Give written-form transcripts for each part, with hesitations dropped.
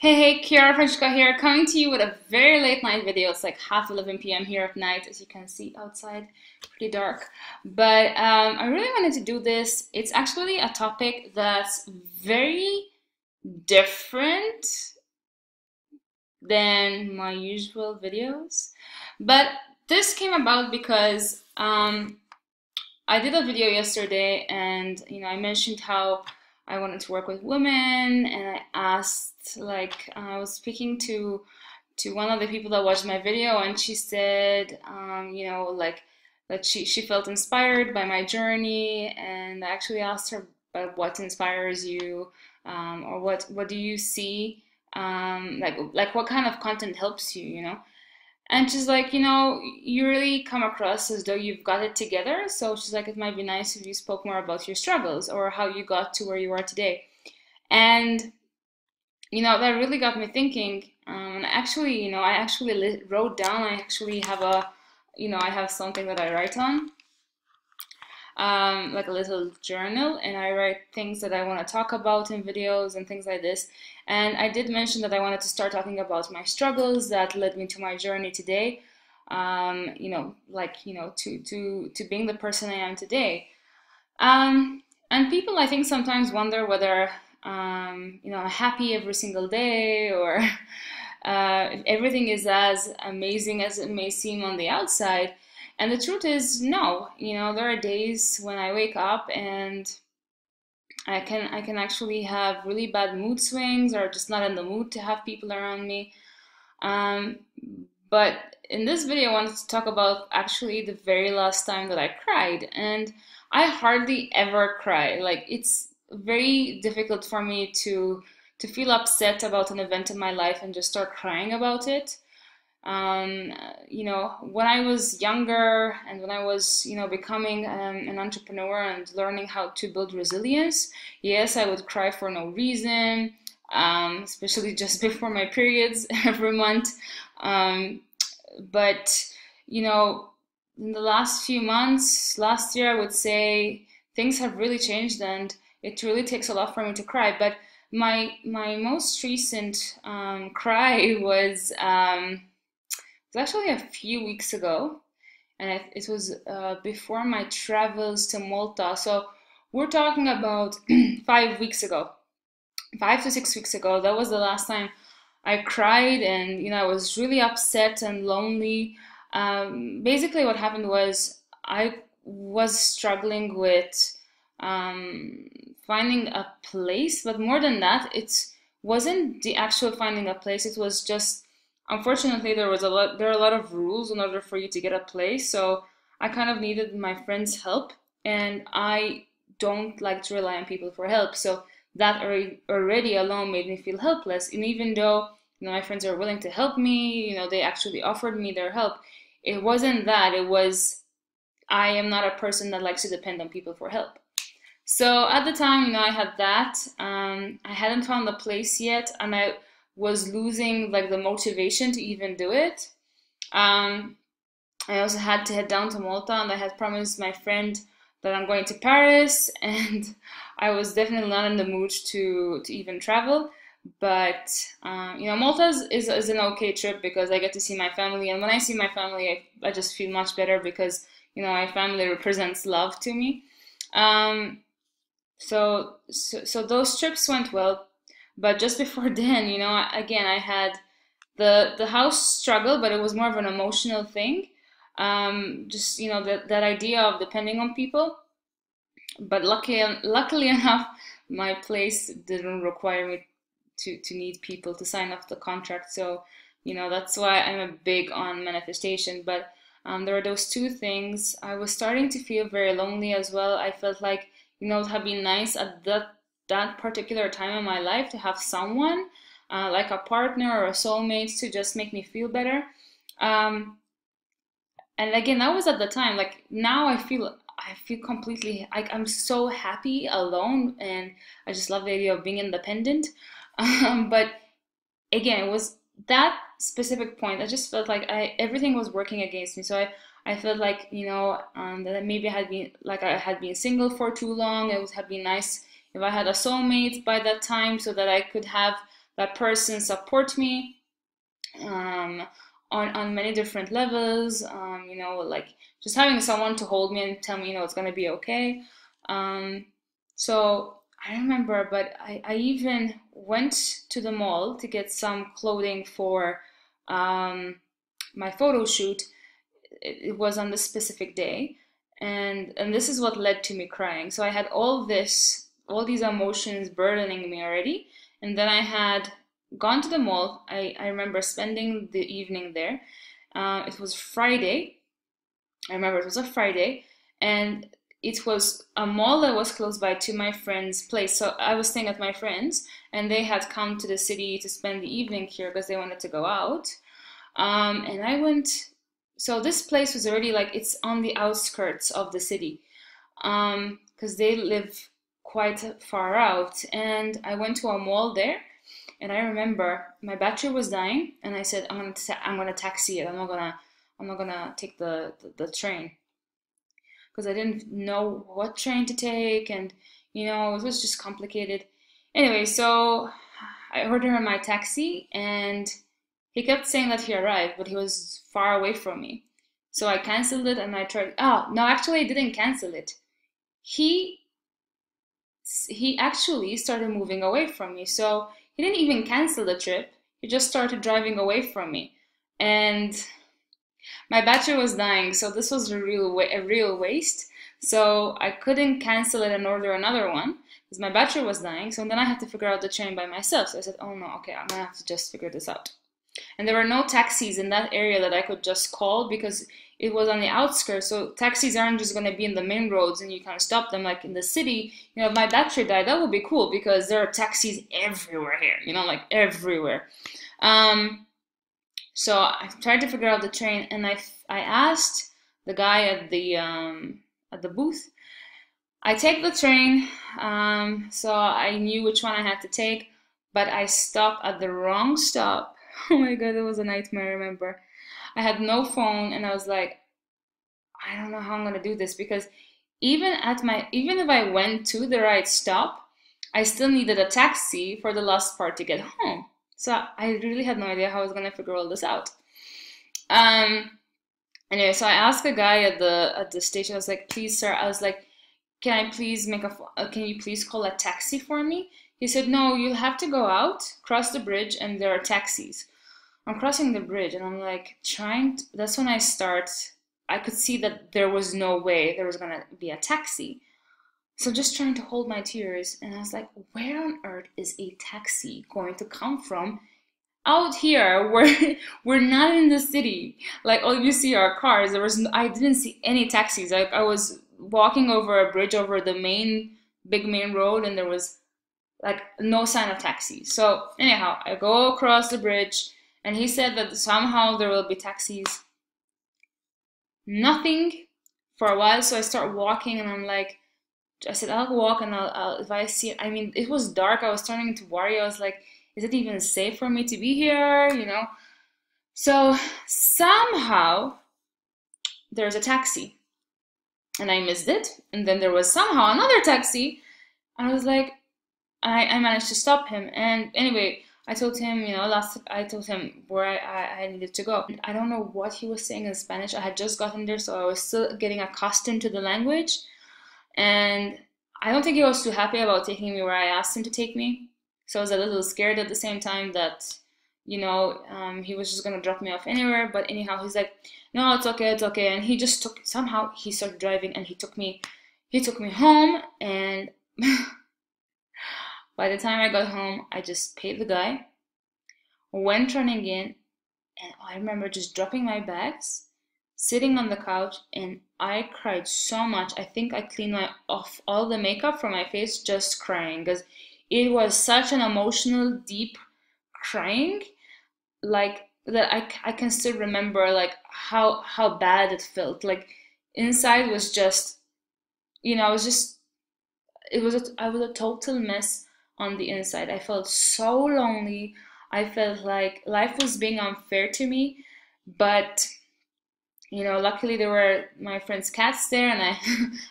Hey, Kiara Francisca here, coming to you with a very late night video. It's like half 11 p.m. here at night, as you can see outside, pretty dark. But I really wanted to do this. It's actually a topic that's very different than my usual videos. But this came about because I did a video yesterday, and I mentioned how I wanted to work with women, and I asked, like, I was speaking to one of the people that watched my video, and she said, like that she felt inspired by my journey, and I actually asked her, but what inspires you, or what do you see, like what kind of content helps you. And she's like, you really come across as though you've got it together. So she's like, it might be nice if you spoke more about your struggles or how you got to where you are today. And, that really got me thinking. And actually, I actually wrote down, I actually have I have something that I write on, like a little journal, and I write things that I want to talk about in videos and things like this. And I did mention that I wanted to start talking about my struggles that led me to my journey today. To being the person I am today. And people, I think, sometimes wonder whether I'm happy every single day, or if everything is as amazing as it may seem on the outside. And the truth is, no. There are days when I wake up and I can actually have really bad mood swings, or just not in the mood to have people around me. Um, but in this video, I wanted to talk about actually the very last time that I cried. And I hardly ever cry. Like, it's very difficult for me to feel upset about an event in my life and just start crying about it. When I was younger, and when I was, becoming an entrepreneur and learning how to build resilience, yes, I would cry for no reason, especially just before my periods every month. Um, but, in the last few months, last year, I would say things have really changed, and it really takes a lot for me to cry. But my most recent cry was actually a few weeks ago, and it was before my travels to Malta. So we're talking about 5 weeks ago, 5 to 6 weeks ago. That was the last time I cried, and I was really upset and lonely. Basically, what happened was I was struggling with um, finding a place, but more than that, it wasn't the actual finding a place. It was just, unfortunately, there are a lot of rules in order for you to get a place. So I kind of needed my friend's help, and I don't like to rely on people for help. So that already alone made me feel helpless. And even though my friends are willing to help me, they actually offered me their help. It wasn't that. It was, I am not a person that likes to depend on people for help. So at the time, I had that. I hadn't found the place yet, and I was losing like the motivation to even do it. Um, I also had to head down to Malta, and I had promised my friend that I'm going to Paris, and I was definitely not in the mood to even travel. But Malta is an okay trip because I get to see my family, and when I see my family, I just feel much better because my family represents love to me. Um, so those trips went well, but just before then, again, I had the house struggle, but it was more of an emotional thing. Just that idea of depending on people. But luckily enough, my place didn't require me to need people to sign off the contract. So that's why I'm a big on manifestation. But there were those two things. I was starting to feel very lonely as well. I felt like it had been nice at that particular time in my life to have someone, like a partner or a soulmate, to just make me feel better. Um, and again, that was at the time. Like, now I feel completely, I'm so happy alone, and I just love the idea of being independent. But again, it was that specific point. I just felt like everything was working against me. So I felt like, that maybe I had been single for too long. It would have been nice if I had a soulmate by that time, so that I could have that person support me on many different levels. You know, like just having someone to hold me and tell me, you know, it's gonna be okay. So I remember, but I even went to the mall to get some clothing for my photo shoot. It was on this specific day, and this is what led to me crying. So I had all these emotions burdening me already, and then I had gone to the mall. I remember spending the evening there. It was Friday. I remember it was a Friday, and it was a mall that was close by to my friend's place. So I was staying at my friend's, and they had come to the city to spend the evening here because they wanted to go out. And I went, so this place was already like, it's on the outskirts of the city, because they live quite far out. And I went to a mall there, and I remember my battery was dying, and I said, I'm gonna taxi it. I'm not gonna take the train because I didn't know what train to take, and you know, it was just complicated. Anyway, so I ordered my taxi, and he kept saying that he arrived, but he was far away from me. So I canceled it, and I tried. Oh, no, actually, I didn't cancel it. He he actually started moving away from me. So he didn't even cancel the trip. He just started driving away from me. And my battery was dying, so this was a real waste. So I couldn't cancel it and order another one because my battery was dying. So then I had to figure out the train by myself. So I said, oh no, okay, I'm gonna have to just figure this out. And there were no taxis in that area that I could just call because it was on the outskirts. So taxis aren't just gonna be in the main roads and you kind of stop them like in the city. You know, if my battery died, that would be cool because there are taxis everywhere here. You know, like everywhere. So I tried to figure out the train, and I asked the guy at the booth. I take the train, so I knew which one I had to take, but I stopped at the wrong stop. Oh my God, it was a nightmare. I remember I had no phone, and I was like, I don't know how I'm gonna do this because even if I went to the right stop, I still needed a taxi for the last part to get home. So I really had no idea how I was gonna figure all this out. Um, Anyway, so I asked a guy at the station. I was like, "Please, sir," I was like, "Can I please can you please call a taxi for me?" He said, "No, you'll have to go out, cross the bridge, and there are taxis." I'm crossing the bridge, and I'm like that's when I could see that there was no way there was gonna be a taxi. So just trying to hold my tears, and I was like, where on earth is a taxi going to come from out here where we're not in the city? Like all you see are cars. I didn't see any taxis. I was walking over a bridge over the big main road, and there was like no sign of taxis. So anyhow, I go across the bridge, and he said that somehow there will be taxis. Nothing for a while, so I start walking, and I'm like, I said, I'll walk, and I'll if I see it. I mean, it was dark. I was starting to worry. I was like, is it even safe for me to be here? You know? So somehow there's a taxi, and I missed it. And then there was somehow another taxi. I was like, I managed to stop him. And anyway, I told him, you know, I told him where I needed to go. I don't know what he was saying in Spanish. I had just gotten there, so I was still getting accustomed to the language. And I don't think he was too happy about taking me where I asked him to take me. So I was a little scared at the same time that, you know, he was just gonna drop me off anywhere. But anyhow, he's like, no, it's okay, it's okay. And he just somehow he started driving, and he took me home. And by the time I got home, I just paid the guy, went running in, and I remember just dropping my bags, sitting on the couch, and I cried so much. I think I cleaned off all the makeup from my face just crying because it was such an emotional, deep crying, like that I can still remember like how bad it felt. Like inside was just, you know, I was a total mess on the inside. I felt so lonely. I felt like life was being unfair to me, but you know, luckily there were my friend's cats there, and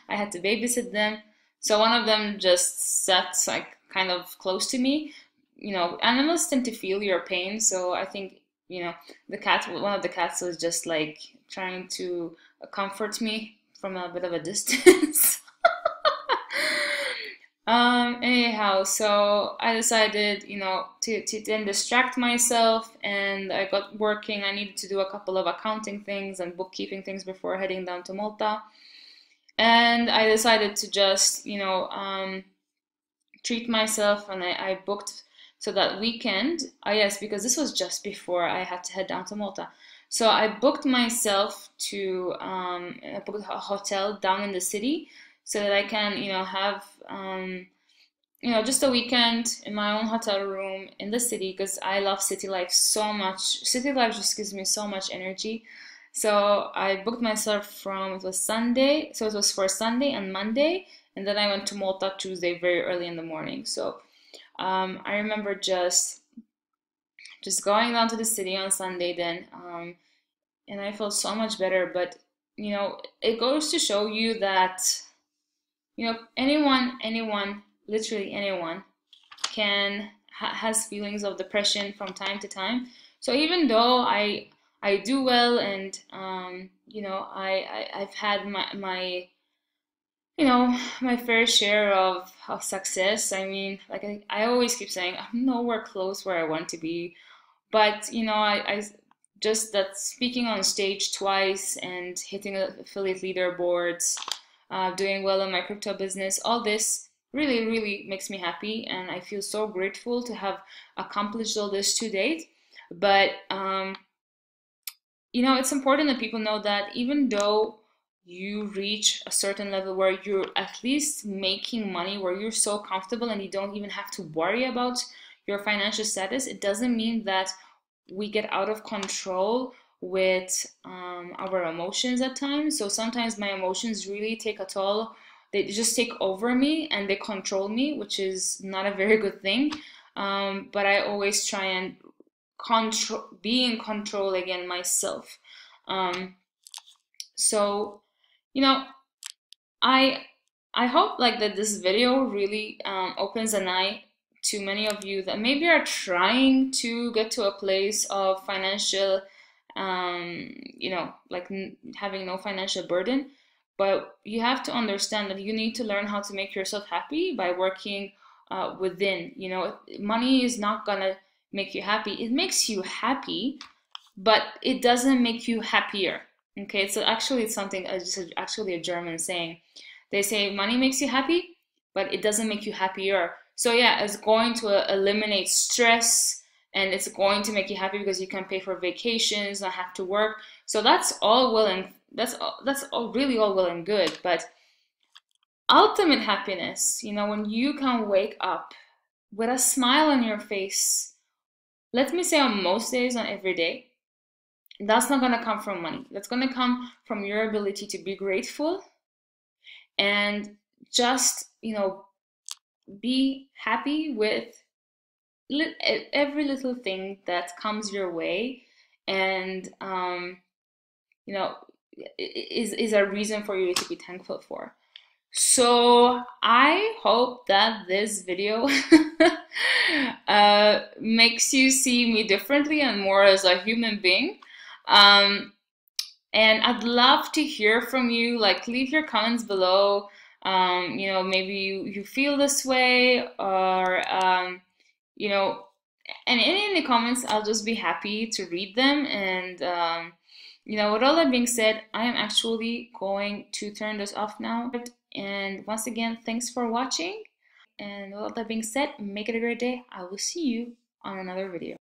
I had to babysit them. So one of them just sat like kind of close to me, animals tend to feel your pain. So I think, one of the cats was just like trying to comfort me from a bit of a distance. Anyhow, so I decided, to then distract myself, and I got working. I needed to do a couple of accounting things and bookkeeping things before heading down to Malta. And I decided to just, treat myself, and I booked. So that weekend, yes, because this was just before I had to head down to Malta. So I booked myself to, I booked a hotel down in the city so that I can, have, just a weekend in my own hotel room in the city, because I love city life so much. City life just gives me so much energy. So I booked myself it was Sunday, so it was for Sunday and Monday, and then I went to Malta Tuesday very early in the morning. So I remember just going down to the city on Sunday then, and I felt so much better. But it goes to show you that anyone, literally anyone, has feelings of depression from time to time. So even though I do well, and I've had my fair share of success. I mean, like I always keep saying, I'm nowhere close where I want to be. But I just that speaking on stage twice and hitting affiliate leaderboards, doing well in my crypto business, all this really, really makes me happy, and I feel so grateful to have accomplished all this to date. But it's important that people know that even though you reach a certain level where you're at least making money, where you're so comfortable and you don't even have to worry about your financial status, it doesn't mean that we get out of control with our emotions at times. So sometimes my emotions really take a toll. They just take over me and they control me, which is not a very good thing. But I always try and be in control again myself. So, you know, I I hope like that this video really opens an eye to many of you that maybe are trying to get to a place of financial, like having no financial burden. But you have to understand that you need to learn how to make yourself happy by working within. Money is not gonna make you happy. It makes you happy, but it doesn't make you happier. Okay, so actually it's something, actually a German saying. They say money makes you happy, but it doesn't make you happier. So yeah, it's going to eliminate stress, and it's going to make you happy because you can pay for vacations, not have to work. So that's all really all well and good. But ultimate happiness, when you can wake up with a smile on your face, let me say on most days, not every day, that's not going to come from money. That's going to come from your ability to be grateful and just, be happy with every little thing that comes your way, and, you know, is a reason for you to be thankful for. So I hope that this video makes you see me differently and more as a human being. And I'd love to hear from you. Like, leave your comments below. Maybe you feel this way, or you know, and in the comments, I'll just be happy to read them. And with all that being said, I am actually going to turn this off now. And once again, thanks for watching. And with all that being said, make it a great day. I will see you on another video.